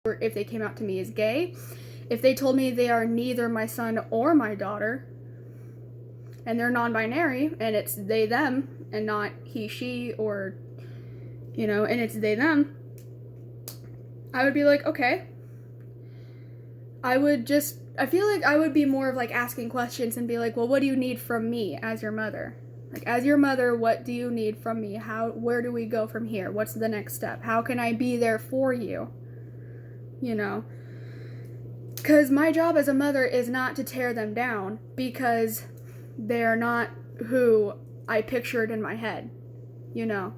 or if they came out to me as gay, if they told me they are neither my son or my daughter, and they're non-binary, and it's they, them, and not he, she, or, you know, and it's they, them, I would be like, okay. I feel like I would be more of like asking questions and be like, well, what do you need from me as your mother? Like, as your mother, what do you need from me? Where do we go from here? What's the next step? How can I be there for you? You know? Because my job as a mother is not to tear them down because they're not who I pictured in my head, you know.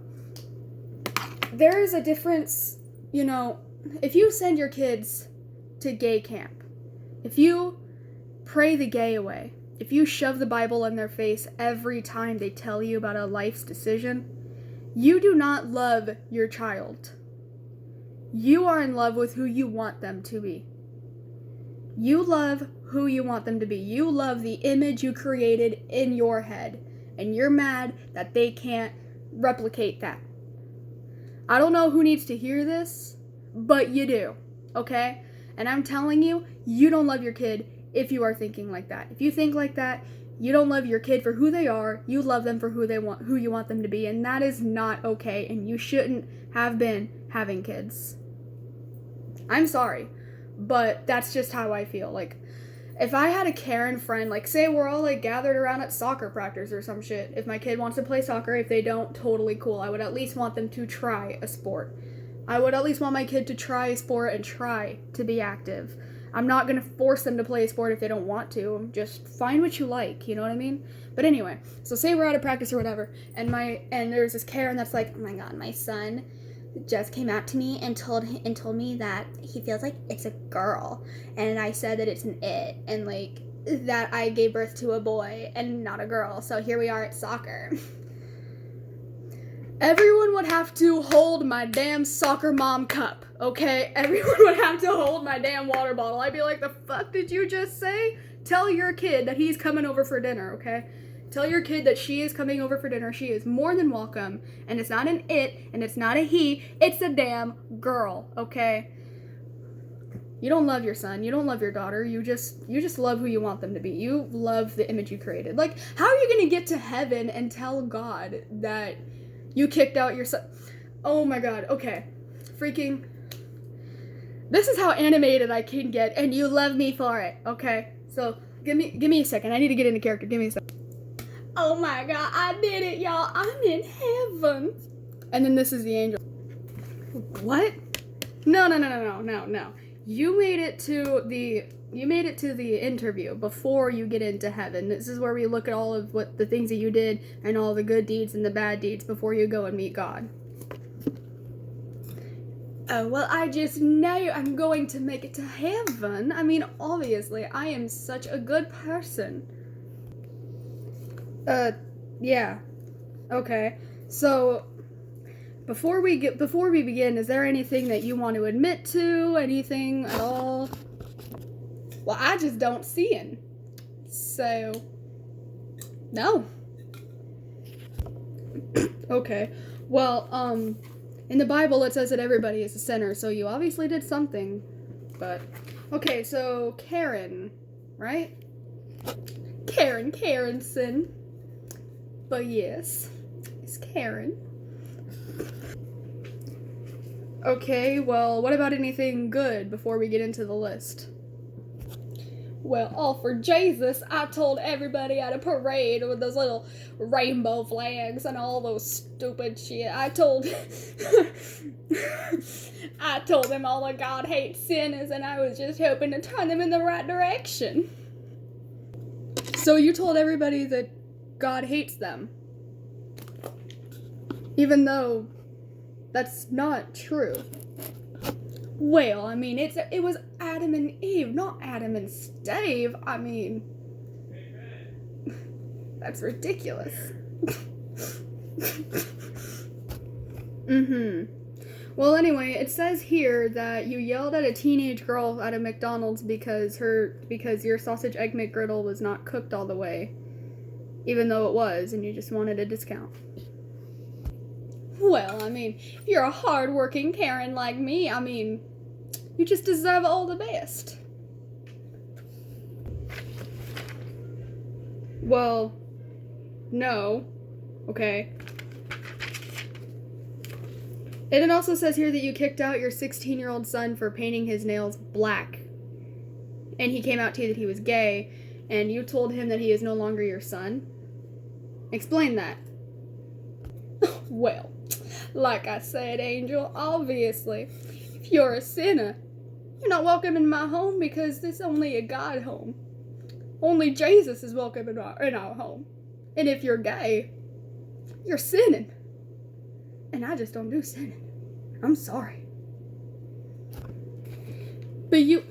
There is a difference, you know, if you send your kids to gay camp, if you pray the gay away, if you shove the Bible in their face every time they tell you about a life's decision, you do not love your child. You are in love with who you want them to be. You love who you want them to be. You love the image you created in your head, and you're mad that they can't replicate that. I don't know who needs to hear this, but you do, okay? And I'm telling you, you don't love your kid if you are thinking like that. If you think like that, you don't love your kid for who they are. You love them for who you want them to be, and that is not okay, and you shouldn't have been having kids. I'm sorry, but that's just how I feel. Like, if I had a Karen friend, like, say we're all, like, gathered around at soccer practice or some shit. If my kid wants to play soccer, if they don't, totally cool. I would at least want them to try a sport. I would at least want my kid to try a sport and try to be active. I'm not going to force them to play a sport if they don't want to. Just find what you like, you know what I mean? But anyway, so say we're out of practice or whatever, and there's this Karen that's like, oh my god, my son just came out to me and told me that he feels like it's a girl, and I said that it's an it, and like that I gave birth to a boy and not a girl, so here we are at soccer. Everyone would have to hold my damn soccer mom cup, okay? Everyone would have to hold my damn water bottle. I'd be like, the fuck did you just say? Tell your kid that he's coming over for dinner, okay? Tell your kid that she is coming over for dinner. She is more than welcome. And it's not an it, and it's not a he. It's a damn girl, okay? You don't love your son. You don't love your daughter. You just love who you want them to be. You love the image you created. Like, how are you going to get to heaven and tell God that you kicked out your son? Oh my god, okay. Freaking... This is how animated I can get, and you love me for it, okay? So, give me a second. I need to get into character. Give me a second. Oh my god, I did it, y'all. I'm in heaven. And then this is the angel. What? No. You made it to the interview before you get into heaven. This is where we look at all of what the things that you did and all the good deeds and the bad deeds before you go and meet God. Oh, well, I just know I'm going to make it to heaven. I mean, obviously, I am such a good person. Yeah. Okay. So, before we begin, is there anything that you want to admit to? Anything at all? Well, I just don't see it. So, no. Okay. Well, in the Bible it says that everybody is a sinner, so you obviously did something. But, okay, so Karen, right? Karenson. But yes, it's Karen. Okay, well, what about anything good before we get into the list? Well, all for Jesus, I told everybody at a parade with those little rainbow flags and all those stupid shit. I told them all that God hates sinners, and I was just hoping to turn them in the right direction. So you told everybody that God hates them, even though that's not true. Well, I mean, it was Adam and Eve, not Adam and Steve. I mean, that's ridiculous. Well, anyway, it says here that you yelled at a teenage girl at a McDonald's because your sausage egg McGriddle was not cooked all the way, even though it was, and you just wanted a discount. Well, I mean, if you're a hard-working Karen like me, I mean, You just deserve all the best. Well, no. Okay. And it also says here that you kicked out your 16-year-old son for painting his nails black. And he came out to you that he was gay, and you told him that he is no longer your son. Explain that. Well, like I said, Angel, obviously, if you're a sinner, you're not welcome in my home because this is only a God home. Only Jesus is welcome in our home. And if you're gay, you're sinning. And I just don't do sinning. I'm sorry. But you...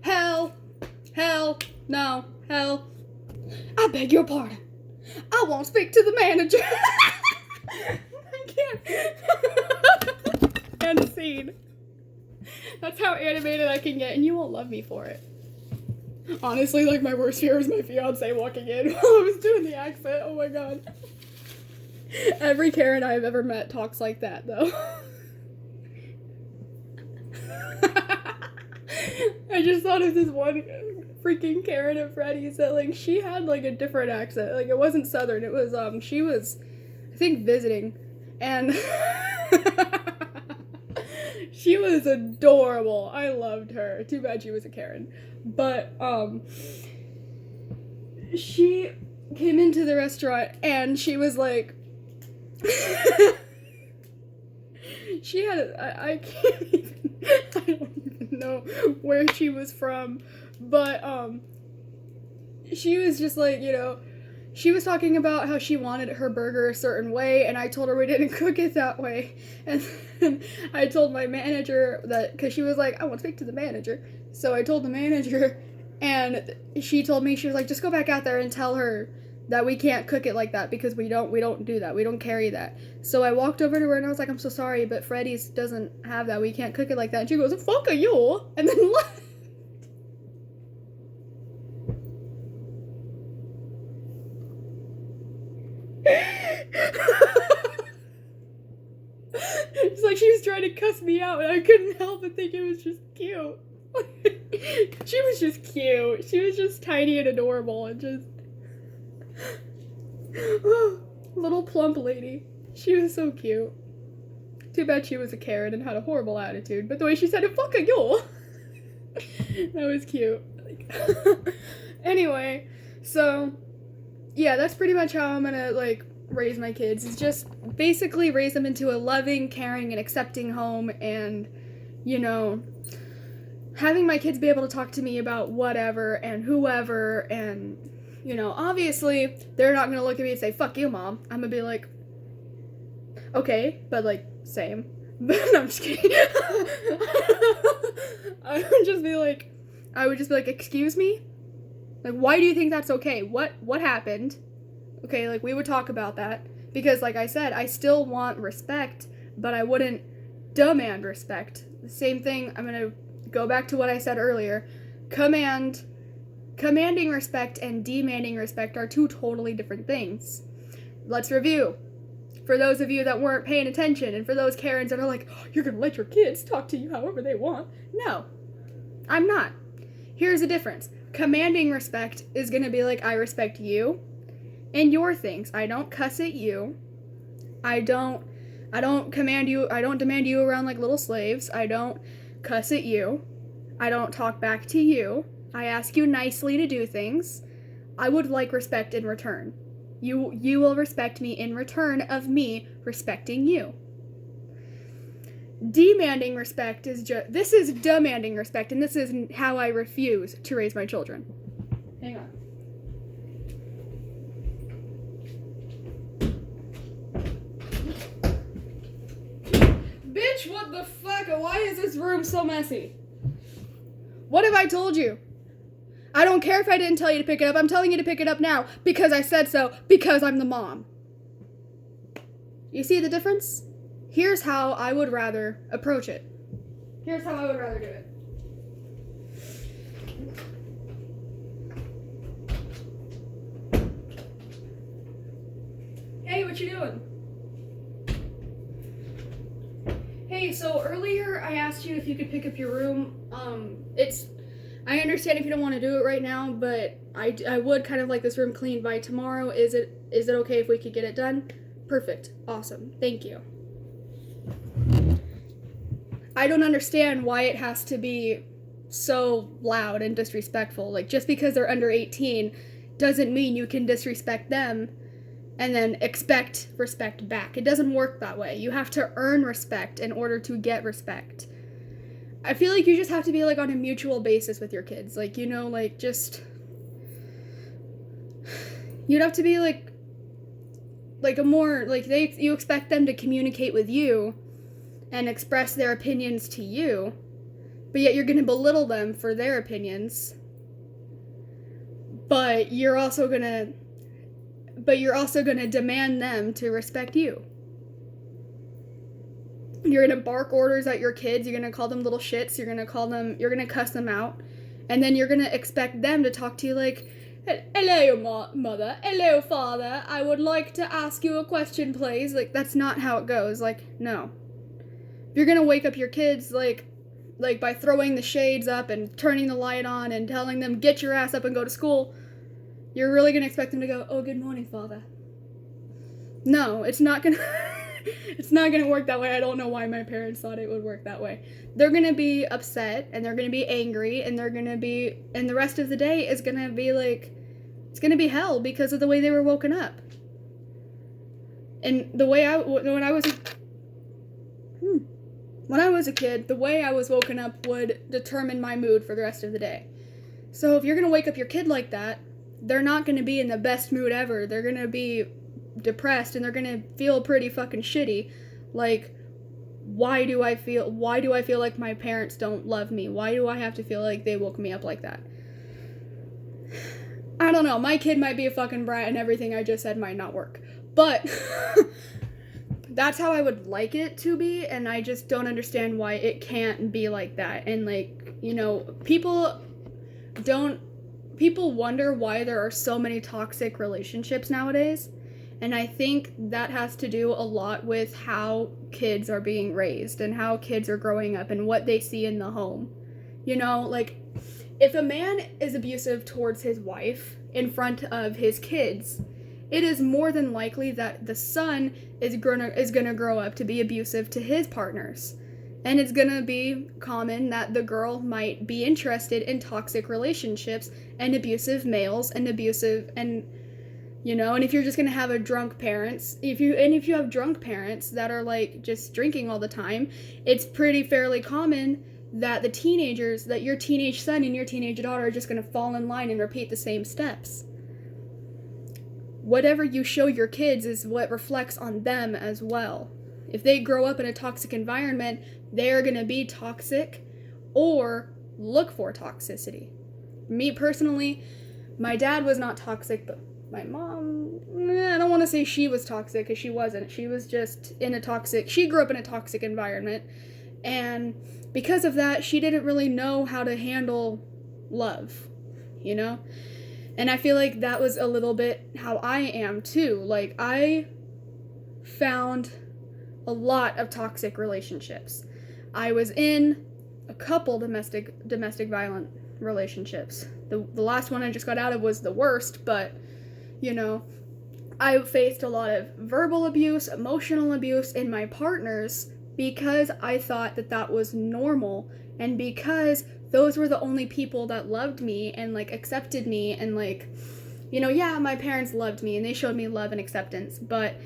Hell. No. Hell. I beg your pardon. I won't speak to the manager. I can't. End scene. That's how animated I can get, and you won't love me for it. Honestly, like, my worst fear was my fiance walking in while I was doing the accent. Oh my god. Every Karen I've ever met talks like that, though. I just thought of this one freaking Karen at Freddy's that, like, she had, like, a different accent. Like, it wasn't Southern. It was, she was, I think, visiting. And she was adorable. I loved her. Too bad she was a Karen. But, she came into the restaurant and she was like, she had I can't even, I don't even know where she was from, but, she was just like, you know, she was talking about how she wanted her burger a certain way, and I told her we didn't cook it that way, and then I told my manager that, because she was like, I want to speak to the manager, so I told the manager, and she told me, she was like, just go back out there and tell her that we can't cook it like that, because we don't do that, we don't carry that. So I walked over to her and I was like, I'm so sorry, but Freddy's doesn't have that, we can't cook it like that, and she goes, fuck are you, and then left. It's like she was trying to cuss me out, and I couldn't help but think it was just cute. She was just cute. She was just tiny and adorable, and just little plump lady. She was so cute. Too bad she was a Karen and had a horrible attitude, but the way she said it, fuck you, that was cute. Anyway, so yeah, that's pretty much how I'm gonna, like, raise my kids, is just basically raise them into a loving, caring, and accepting home, and, you know, having my kids be able to talk to me about whatever and whoever, and, you know, obviously, they're not gonna look at me and say, fuck you, Mom. I'm gonna be like, okay, but, like, same. But no, I'm just kidding. I would just be like, excuse me? Like, why do you think that's okay? What happened? Okay, like, we would talk about that, because, like I said, I still want respect, but I wouldn't demand respect. The same thing, I'm gonna go back to what I said earlier. Commanding respect and demanding respect are two totally different things. Let's review. For those of you that weren't paying attention, and for those Karens that are like, oh, you're gonna let your kids talk to you however they want. No, I'm not. Here's the difference. Commanding respect is gonna be like, I respect you and your things. I don't cuss at you. I don't command you. I don't demand you around like little slaves. I don't cuss at you. I don't talk back to you. I ask you nicely to do things. I would like respect in return. You will respect me in return of me respecting you. Demanding respect is this is demanding respect, and this is how I refuse to raise my children. Hang on. Bitch, what the fuck? Why is this room so messy? What have I told you? I don't care if I didn't tell you to pick it up. I'm telling you to pick it up now because I said so, because I'm the mom. You see the difference? Here's how I would rather approach it. Here's how I would rather do it. Hey, what you doing? Hey, Okay, so earlier I asked you if you could pick up your room. I understand if you don't want to do it right now, but I would kind of like this room cleaned by tomorrow. Is it okay if we could get it done? Perfect. Awesome. Thank you. I don't understand why it has to be so loud and disrespectful. Like, just because they're under 18 doesn't mean you can disrespect them and then expect respect back. It doesn't work that way. You have to earn respect in order to get respect. I feel like you just have to be, like, on a mutual basis with your kids. Like, you know, like, just... You'd have to be, like a more, like, you expect them to communicate with you and express their opinions to you, but yet you're gonna belittle them for their opinions. But you're also gonna demand them to respect you. You're gonna bark orders at your kids, you're gonna call them little shits, you're gonna cuss them out, and then you're gonna expect them to talk to you like, hello, mother, hello, father, I would like to ask you a question, please. Like, that's not how it goes. Like, no. If you're gonna wake up your kids, like by throwing the shades up and turning the light on and telling them, get your ass up and go to school, you're really gonna expect them to go, oh, good morning, father. No, it's not gonna it's not gonna work that way. I don't know why my parents thought it would work that way. They're gonna be upset and they're gonna be angry and and the rest of the day is gonna be like, it's gonna be hell because of the way they were woken up. And when I was a kid, the way I was woken up would determine my mood for the rest of the day. So if you're gonna wake up your kid like that, they're not gonna be in the best mood ever. They're gonna be depressed and they're gonna feel pretty fucking shitty. Like, why do I feel like my parents don't love me? Why do I have to feel like they woke me up like that? I don't know. My kid might be a fucking brat and everything I just said might not work. But that's how I would like it to be, and I just don't understand why it can't be like that. And, like, you know, people wonder why there are so many toxic relationships nowadays. And I think that has to do a lot with how kids are being raised and how kids are growing up and what they see in the home. You know, like, if a man is abusive towards his wife in front of his kids, it is more than likely that the son is gonna grow up to be abusive to his partners. And it's gonna be common that the girl might be interested in toxic relationships and abusive males and you know, and if you're just gonna have a drunk parents, if you have drunk parents that are like just drinking all the time, it's pretty fairly common that your teenage son and your teenage daughter are just gonna fall in line and repeat the same steps. Whatever you show your kids is what reflects on them as well. If they grow up in a toxic environment, they're gonna be toxic or look for toxicity. Me personally, my dad was not toxic, but my mom, I don't want to say she was toxic, because she wasn't. She was just she grew up in a toxic environment, and because of that, she didn't really know how to handle love, you know? And I feel like that was a little bit how I am too. Like, I found a lot of toxic relationships. I was in a couple domestic violent relationships. The last one I just got out of was the worst, but, you know, I faced a lot of verbal abuse, emotional abuse in my partners because I thought that was normal, and because those were the only people that loved me and, like, accepted me, and, like, you know, yeah, my parents loved me and they showed me love and acceptance, but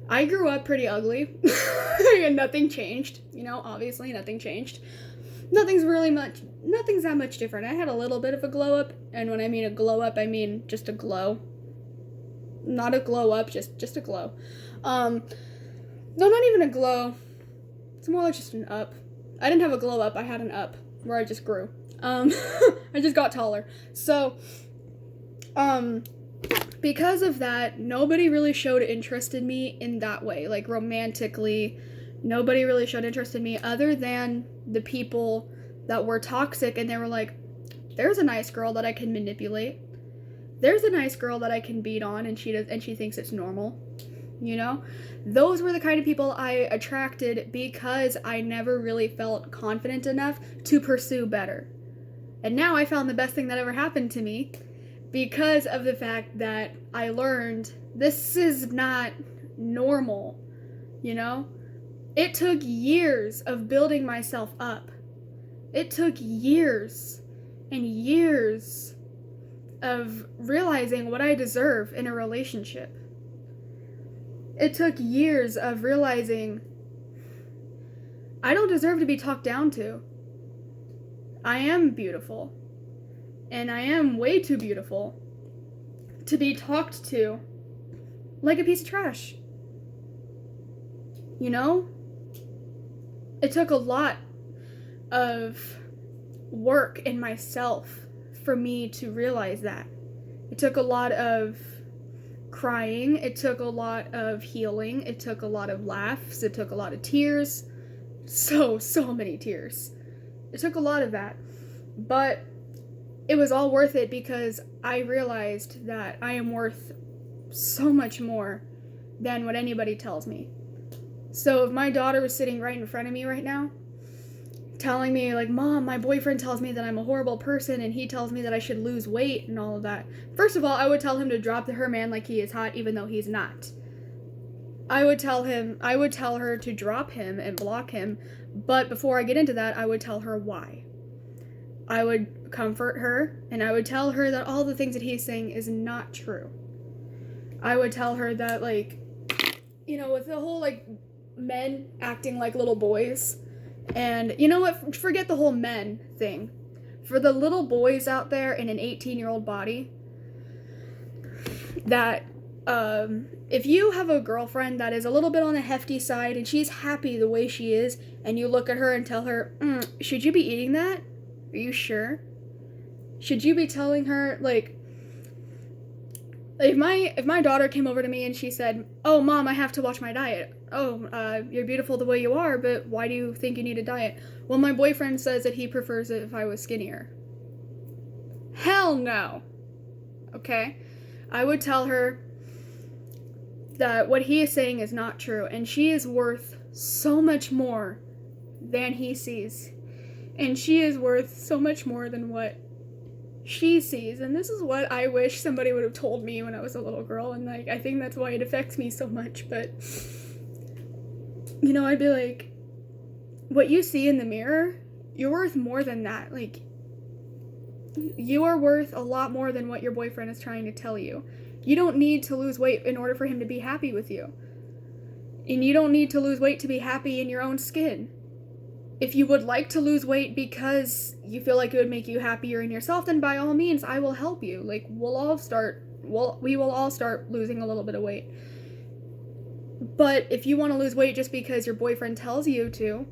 I grew up pretty ugly and nothing changed, you know, obviously nothing changed. Nothing's that much different. I had a little bit of a glow up, and when I mean a glow up, I mean just a glow. Not a glow up, just a glow. No, not even a glow. It's more like just an up. I didn't have a glow up, I had an up, where I just grew. I just got taller. So, because of that, nobody really showed interest in me in that way, like romantically. Nobody really showed interest in me other than the people that were toxic, and they were like, there's a nice girl that I can manipulate. There's a nice girl that I can beat on, and she thinks it's normal. you know? Those were the kind of people I attracted because I never really felt confident enough to pursue better. And now I found the best thing that ever happened to me because of the fact that I learned this is not normal, you know? It took years of building myself up. It took years and years of realizing what I deserve in a relationship. It took years of realizing I don't deserve to be talked down to. I am beautiful. And I am way too beautiful to be talked to like a piece of trash. You know? It took a lot of work in myself for me to realize that. It took a lot of crying. It took a lot of healing. It took a lot of laughs. It took a lot of tears. So many tears. It took a lot of that. But it was all worth it because I realized that I am worth so much more than what anybody tells me. So if my daughter was sitting right in front of me right now, telling me, like, Mom, my boyfriend tells me that I'm a horrible person and he tells me that I should lose weight and all of that. First of all, I would tell him to drop her man like he is hot, even though he's not. I would tell her to drop him and block him, but before I get into that, I would tell her why. I would comfort her, and I would tell her that all the things that he's saying is not true. I would tell her that, like, you know, with the whole, like, men acting like little boys, and you know what, forget the whole men thing. For the little boys out there in an 18-year-old body, that, if you have a girlfriend that is a little bit on the hefty side and she's happy the way she is, and you look at her and tell her, should you be eating that? Are you sure? Should you be telling her, like, if my daughter came over to me and she said, oh, Mom, I have to watch my diet. Oh, you're beautiful the way you are, but why do you think you need a diet? Well, my boyfriend says that he prefers it if I was skinnier. Hell no. Okay? I would tell her that what he is saying is not true, and she is worth so much more than he sees. And she is worth so much more than what she sees. And this is what I wish somebody would have told me when I was a little girl, and like I think that's why it affects me so much. But you know, I'd be like, what you see in the mirror, you're worth more than that. Like, you are worth a lot more than what your boyfriend is trying to tell you. You don't need to lose weight in order for him to be happy with you. And you don't need to lose weight to be happy in your own skin. If you would like to lose weight because you feel like it would make you happier in yourself, then by all means, I will help you. Like, we will all start losing a little bit of weight. But if you want to lose weight just because your boyfriend tells you to,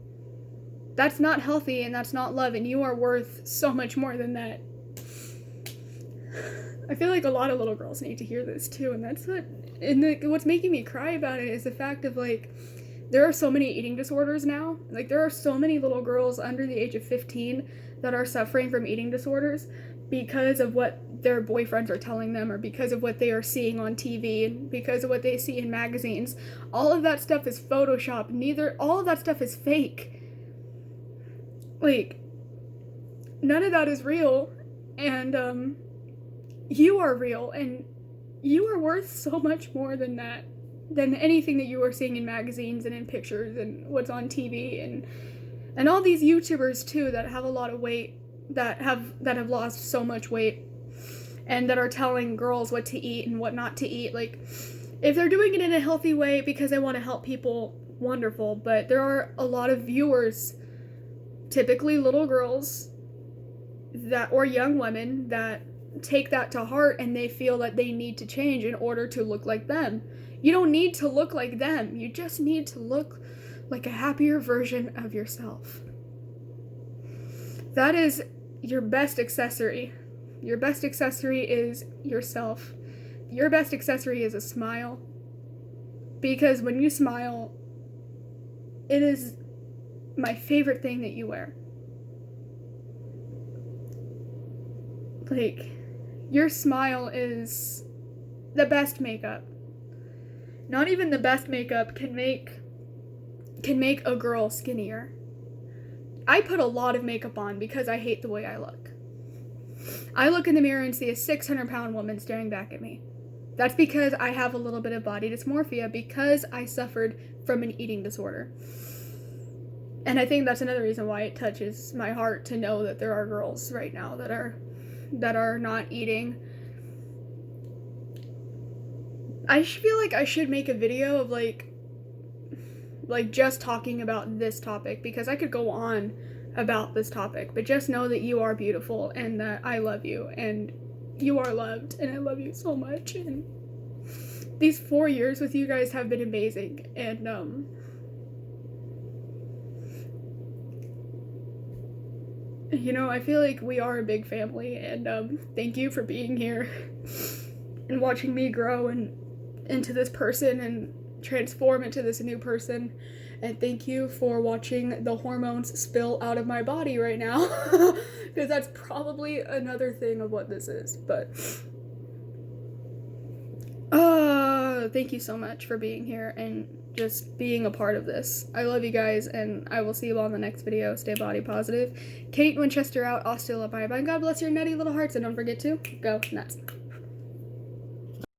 that's not healthy and that's not love, and you are worth so much more than that. I feel like a lot of little girls need to hear this too, and what's making me cry about it is the fact of, like, there are so many eating disorders now. Like, there are so many little girls under the age of 15 that are suffering from eating disorders because of what their boyfriends are telling them, or because of what they are seeing on TV, and because of what they see in magazines. All of that stuff is Photoshop. All of that stuff is fake. Like, none of that is real, and you are real, and you are worth so much more than that, than anything that you are seeing in magazines and in pictures and what's on TV, and all these YouTubers too that have a lot of weight, that have lost so much weight, and that are telling girls what to eat and what not to eat. Like, if they're doing it in a healthy way because they want to help people, wonderful, but there are a lot of viewers, typically little girls or young women, that take that to heart, and they feel that they need to change in order to look like them. You don't need to look like them. You just need to look like a happier version of yourself. That is your best accessory. Your best accessory is yourself. Your best accessory is a smile. Because when you smile, it is my favorite thing that you wear. Like, your smile is the best makeup. Not even the best makeup can make a girl skinnier. I put a lot of makeup on because I hate the way I look. I look in the mirror and see a 600-pound woman staring back at me. That's because I have a little bit of body dysmorphia because I suffered from an eating disorder. And I think that's another reason why it touches my heart to know that there are girls right now that are not eating. I feel like I should make a video of like just talking about this topic, because I could go on about this topic, but just know that you are beautiful and that I love you and you are loved and I love you so much. And these 4 years with you guys have been amazing, and you know, I feel like we are a big family, and thank you for being here and watching me grow and into this person and transform into this new person. And thank you for watching the hormones spill out of my body right now, because that's probably another thing of what this is. But thank you so much for being here and just being a part of this. I love you guys, and I will see you all in the next video. Stay body positive. Kate Winchester out. I'll still up my bye. God bless your nutty little hearts, and don't forget to go nuts.